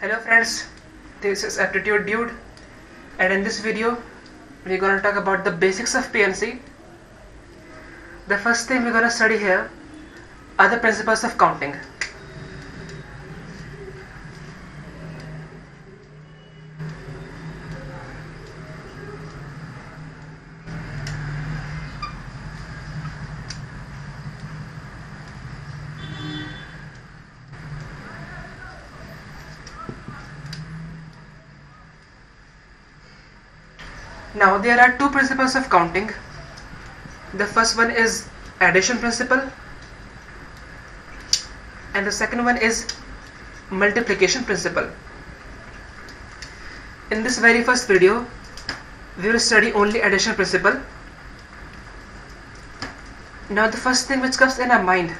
Hello friends, this is Aptitude Dude, and in this video we're gonna talk about the basics of PNC. The first thing we're gonna study here are the principles of counting. Now there are two principles of counting. The first one is addition principle and the second one is multiplication principle. In this very first video we will study only addition principle. Now the first thing which comes in our mind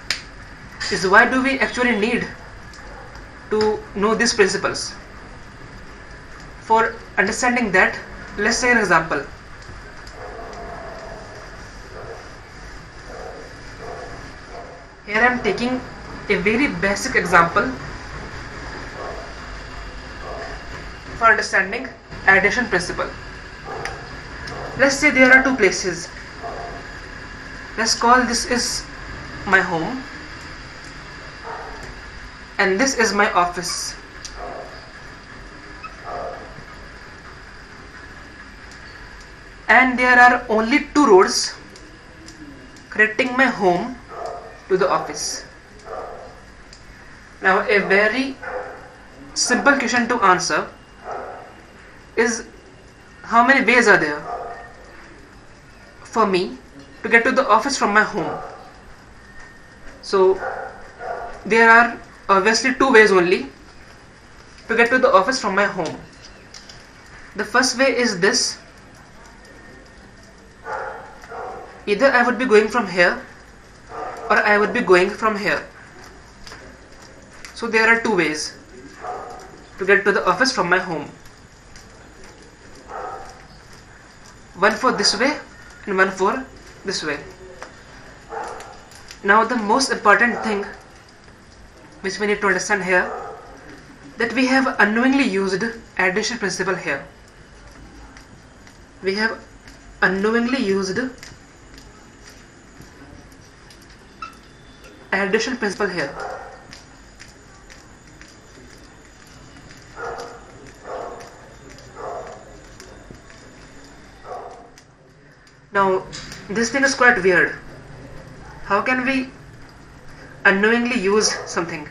is, why do we actually need to know these principles? For understanding that, let's say an example. Here I am taking a very basic example for understanding addition principle. Let's say there are two places. Let's call this is my home and this is my office. And there are only two roads connecting my home to the office. Now a very simple question to answer is, how many ways are there for me to get to the office from my home? So there are obviously two ways only to get to the office from my home. The first way is this. Either I would be going from here or I would be going from here. So there are two ways to get to the office from my home. One for this way and one for this way. Now the most important thing which we need to understand here, that we have unknowingly used addition principle here. We have unknowingly used addition principle here. Now this thing is quite weird. How can we unknowingly use something?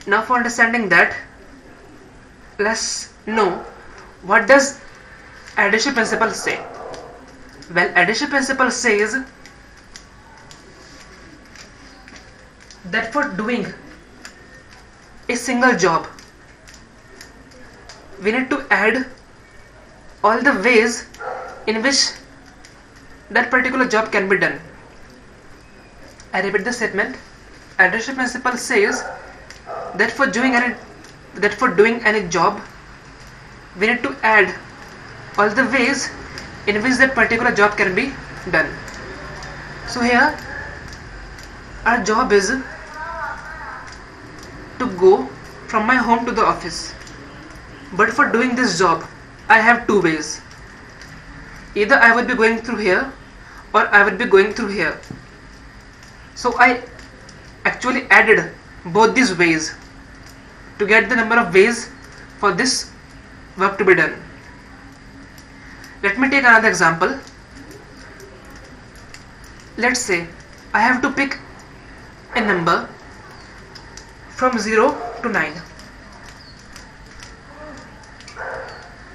Now for understanding that, let's know what does addition principle say. Well, addition principle says that for doing a single job, we need to add all the ways in which that particular job can be done. I repeat the statement. Addition principle says that for doing any job, we need to add all the ways in which that particular job can be done. So here our job is to go from my home to the office, but for doing this job I have two ways. Either I will be going through here or I will be going through here. So I actually added both these ways to get the number of ways for this work to be done. Let me take another example. Let's say I have to pick a number from 0 to 9.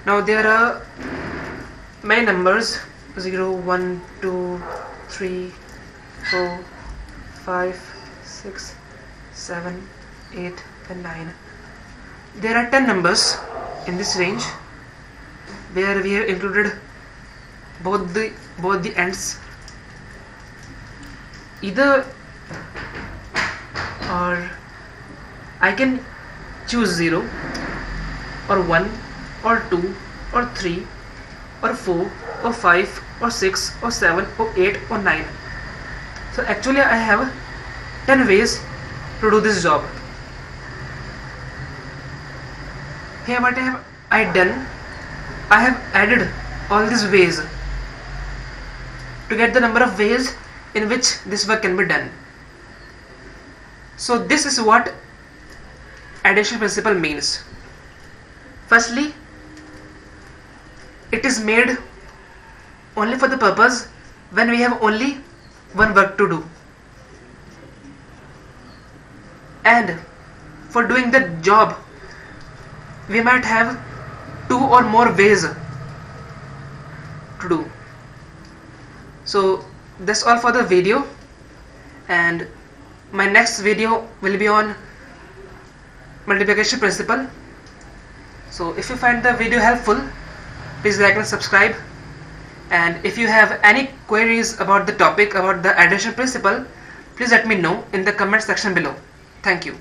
Now there are many numbers: 0, 1, 2, 3, 4, 5, 6, 7, 8 and 9. There are 10 numbers in this range where we have included both the ends. Either or I can choose 0 or 1 or 2 or 3 or 4 or 5 or 6 or 7 or 8 or 9. So actually I have 10 ways to do this job. Here what I done, I have added all these ways to get the number of ways in which this work can be done. So this is what addition principle means. Firstly, it is made only for the purpose when we have only one work to do, and for doing the job we might have 2 or more ways to do. So that's all for the video, and my next video will be on multiplication principle. So if you find the video helpful, please like and subscribe, and if you have any queries about the topic, about the addition principle, please let me know in the comment section below. Thank you.